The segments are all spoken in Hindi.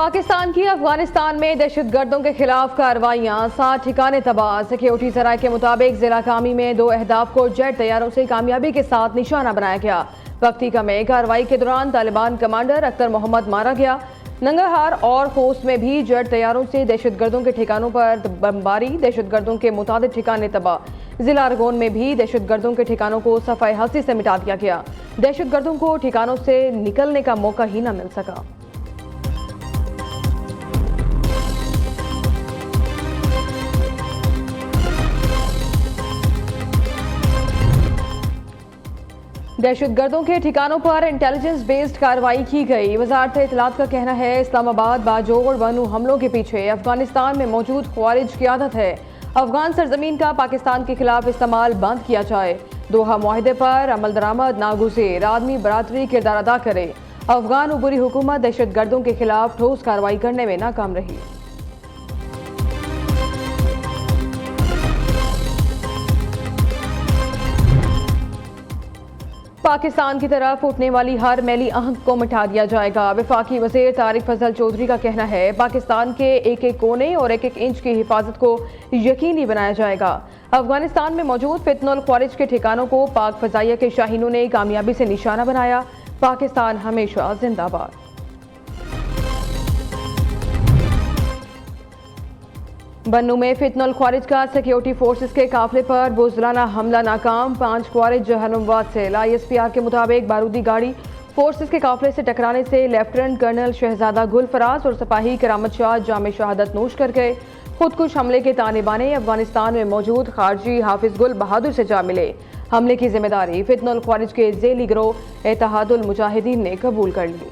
पाकिस्तान की अफगानिस्तान में दहशतगर्दों के खिलाफ कार्रवाइयां, 7 ठिकाने तबाह। सिक्योरिटी सराय के मुताबिक जिला कामी में 2 अहदाफ को जेट तैयारों से कामयाबी के साथ निशाना बनाया गया। वक्ती में कार्रवाई के दौरान तालिबान कमांडर अख्तर मोहम्मद मारा गया। नंगरहार और खोस्त में भी जेट तैयारों से दहशतगर्दों के ठिकानों पर बमबारी, दहशतगर्दों के मुताबिक ठिकाने तबाह। जिला अरगोन में भी दहशतगर्दों के ठिकानों को सफाई हस्ती से मिटा दिया गया। दहशतगर्दों को ठिकानों से निकलने का मौका ही न मिल सका। दहशतगर्दों के ठिकानों पर इंटेलिजेंस बेस्ड कार्रवाई की गई। वजारत इत्तलात का कहना है इस्लामाबाद बाजोड़ बनू हमलों के पीछे अफगानिस्तान में मौजूद ख्वारिज क़यादत है। अफगान सरजमीन का पाकिस्तान के खिलाफ इस्तेमाल बंद किया जाए। दोहा मुआहदे पर अमल दरामद नागुज़ेर, आदमी बरादरी किरदार अदा करे। अफगान उबूरी हुकूमत दहशतगर्दों के खिलाफ ठोस कार्रवाई करने में नाकाम रही। पाकिस्तान की तरफ उठने वाली हर मैली आहंग को मिटा दिया जाएगा। वफाकी वज़ीर तारिक फजल चौधरी का कहना है पाकिस्तान के एक एक कोने और एक एक इंच की हिफाजत को यकीनी बनाया जाएगा। अफगानिस्तान में मौजूद फितनुल ख्वारिज के ठिकानों को पाक फजाइया के शाहीनों ने कामयाबी से निशाना बनाया। पाकिस्तान हमेशा जिंदाबाद। बन्नू में फितनुल ख्वारिज का सिक्योरिटी फोर्सेस के काफिले पर बुज़दिलाना हमला नाकाम। 5 ख्वारिज जहन्नुमवाद से। ISPR के मुताबिक बारूदी गाड़ी फोर्सेस के काफिले से टकराने से लेफ्टिनेंट कर्नल शहजादा गुल फराज और सिपाही करामत शाह जाम शहादत नोश कर गए। खुदकुश हमले के ताने बाने अफगानिस्तान में मौजूद खारजी हाफिज गुल बहादुर से जा मिले। हमले की जिम्मेदारी फितनुल ख्वारिज के जेली गिरोह इत्तेहादुल मुजाहिदीन ने कबूल कर ली।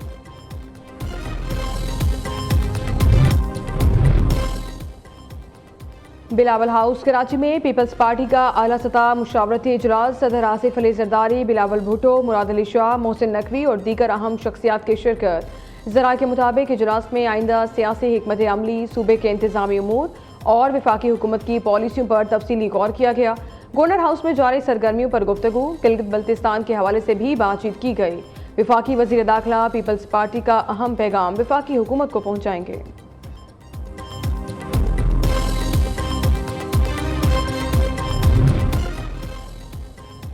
बिलावल हाउस कराची में पीपल्स पार्टी का आला सतह मुशावरती इजलास। सदर आसिफ अली जरदारी, बिलावल भुट्टो, मुराद अली शाह, मोहसिन नकवी और दीगर अहम शख्सियात की शिरकत। ज़राए के मुताबिक इजलास में आइंदा सियासी हिकमत अमली, सूबे के इंतजामी उमूर और वफाकी हुकूमत की पॉलिसियों पर तफसीली गौर किया गया। गवर्नर हाउस में जारी सरगर्मियों पर गुफ्तगू, गिलगित बल्तिस्तान के हवाले से भी बातचीत की गई। वफाकी वज़ीर दाखिला पीपल्स पार्टी का अहम पैगाम वफाकी हुकूमत को पहुँचाएंगे।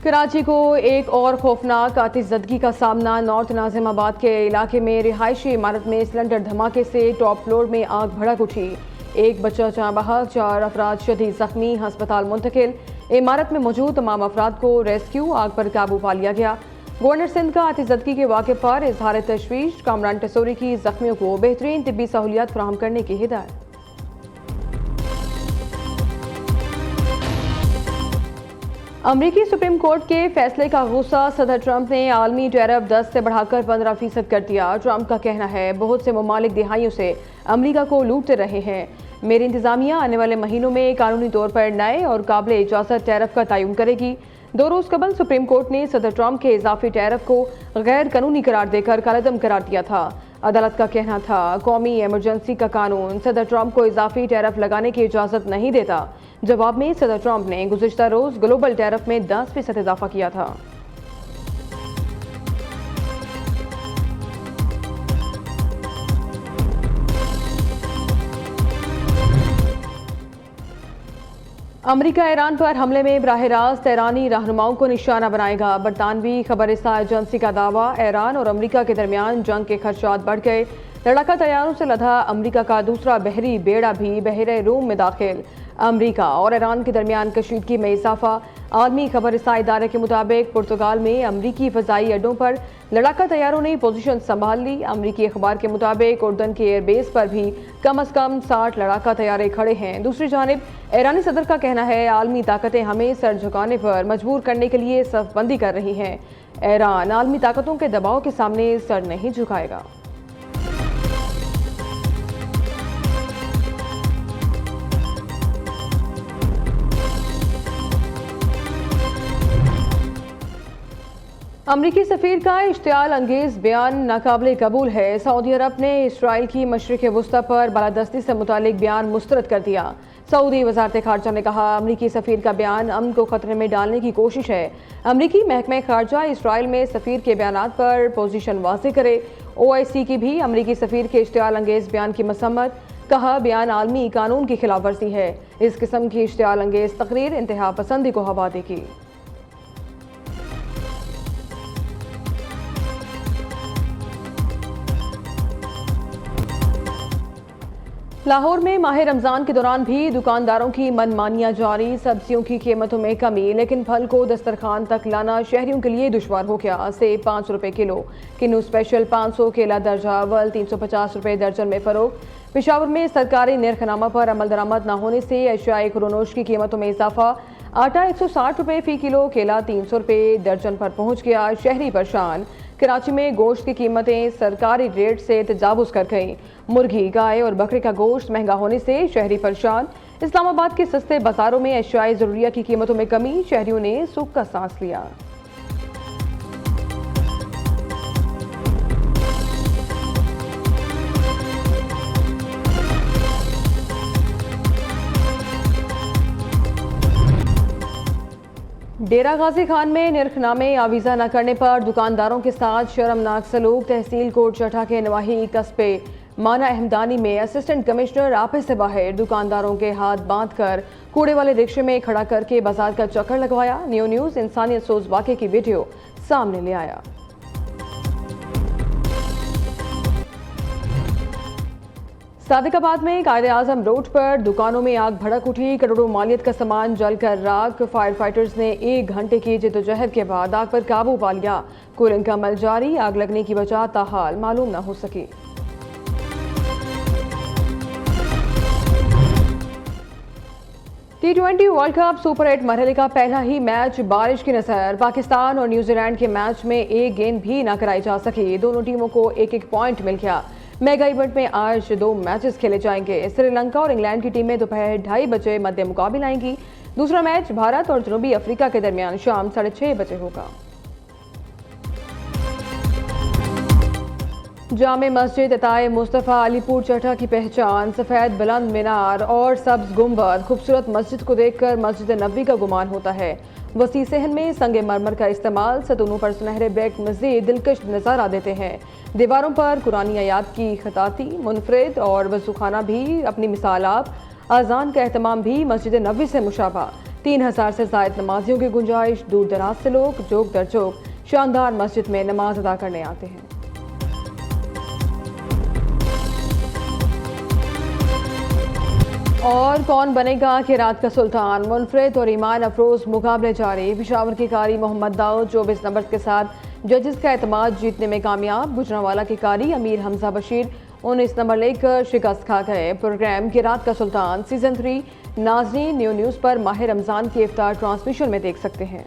कराची को एक और खौफनाक आतिशज़दगी का सामना। नॉर्थ नाजिमाबाद के इलाके में रिहायशी इमारत में सिलेंडर धमाके से टॉप फ्लोर में आग भड़क उठी। एक बच्चा जाँ बहक, 4 अफराद शदीद जख्मी, हस्पताल मुंतकिल। इमारत में मौजूद तमाम अफराद को रेस्क्यू, आग पर काबू पा लिया गया। गवर्नर सिंध का आतिशज़दगी के वाक़े पर इजहार तशवीश, कामरान टेसोरी की जख्मियों को बेहतरीन तिब्बी सहूलियात फराहम करने की हिदायत। अमरीकी सुप्रीम कोर्ट के फैसले का गुस्सा। सदर ट्रंप ने आलमी टैरिफ 10 से बढ़ाकर 15% कर दिया। ट्रंप का कहना है बहुत से ममालिक दिहाइयों से अमरीका को लूटते रहे हैं। मेरी इंतजामिया आने वाले महीनों में कानूनी तौर पर नए और काबिल इजाज़त टैरिफ का तयन करेगी। 2 रोज़ कबल सुप्रीम कोर्ट ने सदर ट्रंप के इजाफी टैरिफ को गैर कानूनी करार देकर कालेदम करार दिया था। अदालत का कहना था कौमी एमरजेंसी का कानून सदर ट्रंप को इजाफी टैरिफ लगाने की इजाज़त नहीं देता। जवाब में सदर ट्रंप ने गुज़िश्ता रोज़ ग्लोबल टैरिफ में 10% इजाफा किया था। अमरीका ईरान पर हमले में बराह रास्त ईरानी रहनुमाओं को निशाना बनाएगा। बरतानवी खबरसां एजेंसी का दावा, ईरान और अमरीका के दरमियान जंग के खदशात बढ़ गए। लड़ाका तैयारों से लदा अमरीका का दूसरा बहरी बेड़ा भी बहरे रूम में दाखिल। अमरीका और ईरान के दरमियान कशीदगी में इजाफा। आलमी खबरसां इदारे के मुताबिक पुर्तगाल में अमरीकी फ़ज़ाई अड्डों पर लड़ाका तैयारों ने पोजीशन संभाल ली। अमरीकी अखबार के मुताबिक उर्दन के एयरबेस पर भी कम अज़ कम 60 लड़ाका तैयारे खड़े हैं। दूसरी जानिब ईरानी सदर का कहना है आलमी ताकतें हमें सर झुकाने पर मजबूर करने के लिए सफ़बंदी कर रही हैं। ईरान आलमी ताकतों के दबाव के सामने सर नहीं झुकाएगा। अमरीकी सफीर का इश्तियाल अंगेज बयान नाकाबिले कबूल है। सऊदी अरब ने इसराइल की मशरिक़ वुस्ता पर बालादस्ती से मुतालिक बयान मुस्तरद कर दिया। सऊदी वजारत खारजा ने कहा, अमरीकी सफीर का बयान अमन को खतरे में डालने की कोशिश है। अमरीकी महकमा खारजा इसराइल में सफीर के बयान पर पोजीशन वाज़ेह करे। OIC की भी अमरीकी सफीर के इश्तियाल अंगेज बयान की मसम्मत, कहा बयान आलमी कानून की खिलाफ वर्जी है। इस किस्म की इश्तियाल अंगेज तकरीर इंतहा पसंदी को हवा देगी। लाहौर में माह रमज़ान के दौरान भी दुकानदारों की मनमानियां जारी। सब्जियों की कीमतों में कमी, लेकिन फल को दस्तरखान तक लाना शहरियों के लिए दुश्वार हो गया। सेब 5 रुपये किलो, किन्नू स्पेशल 500, केला दर्जा अव्वल 350 रुपये दर्जन में फरोख। पेशावर में सरकारी निर्खनामा पर अमल दरामद न होने से अशियाए खुरोनोश की कीमतों में इजाफा। आटा 160 रुपये फी किलो, केला 300 रुपये दर्जन पर पहुँच गया। शहरी परेशान। कराची में गोश्त की कीमतें सरकारी रेट से तजावुज़ कर गई। मुर्गी, गाय और बकरे का गोश्त महंगा होने से शहरी परेशान। इस्लामाबाद के सस्ते बाजारों में अशियाए ज़रूरिया की कीमतों में कमी, शहरियों ने सुख का सांस लिया। डेरा गाजी खान में निर्खनामे आवीज़ा न करने पर दुकानदारों के साथ शर्मनाक सलूक। तहसील कोट चट्टा के नवाही कस्बे माना अहमदानी में असिस्टेंट कमिश्नर आपे से बाहर दुकानदारों के हाथ बांधकर कूड़े वाले रिक्शे में खड़ा करके बाजार का चक्कर लगवाया। न्यूज़ इंसानियत सोज वाक़े की वीडियो सामने ले आया। सादिकाबाद में कायदे आजम रोड पर दुकानों में आग भड़क उठी। करोड़ों मालियत का सामान जलकर राख। फायर फाइटर्स ने 1 घंटे की जद्दोजहद के बाद आग पर काबू पा लिया। कूलिंग का अमल जारी। आग लगने की वजह ताहाल मालूम न हो सकी। T20 वर्ल्ड कप सुपर 8 मरहले का पहला ही मैच बारिश की नजर। पाकिस्तान और न्यूजीलैंड के मैच में एक गेंद भी न कराई जा सकी। दोनों टीमों को एक पॉइंट मिल गया। मेगा इवेंट में आज 2 मैचेस खेले जाएंगे। श्रीलंका और इंग्लैंड की टीमें दोपहर 2:30 बजे मध्य मुकाबला आएंगी। दूसरा मैच भारत और जनूबी अफ्रीका के दरमियान शाम 6:30 बजे होगा। जामे मस्जिद अताए मुस्तफ़ा अलीपुर चट्टा की पहचान। सफ़ेद बुलंद मीनार और सब्ज गुंबद। खूबसूरत मस्जिद को देखकर मस्जिद नबवी का गुमान होता है। वसी सहन में संगे मरमर का इस्तेमाल। सतूनों पर सुनहरे ब्रेक मज़ीद दिलकश नज़ारा देते हैं। दीवारों पर कुरानी आयात की खताती मुनफरिद और वज़ूखाना भी अपनी मिसाल आप। अजान का एहतमाम भी मस्जिद नबवी से मुशाबा। 3000 से ज़ायद नमाजियों की गुंजाइश। दूर दराज से लोग चौक दर चौक शानदार मस्जिद में नमाज अदा करने आते हैं। और कौन बनेगा कि रात का सुल्तान। मुनफरिद और ईमान अफरोज मुकाबले जारी। पेशावर की कारी मोहम्मद दाऊद 24 नंबर के साथ जजेस का एतमाद जीतने में कामयाब। गुजरांवाला की कारी अमीर हमजा बशीर 19 नंबर लेकर शिकस्त खा गए। प्रोग्राम की रात का सुल्तान सीजन 3 नाज़रीन न्यूज़ पर माह रमज़ान की इफ्तार ट्रांसमिशन में देख सकते हैं।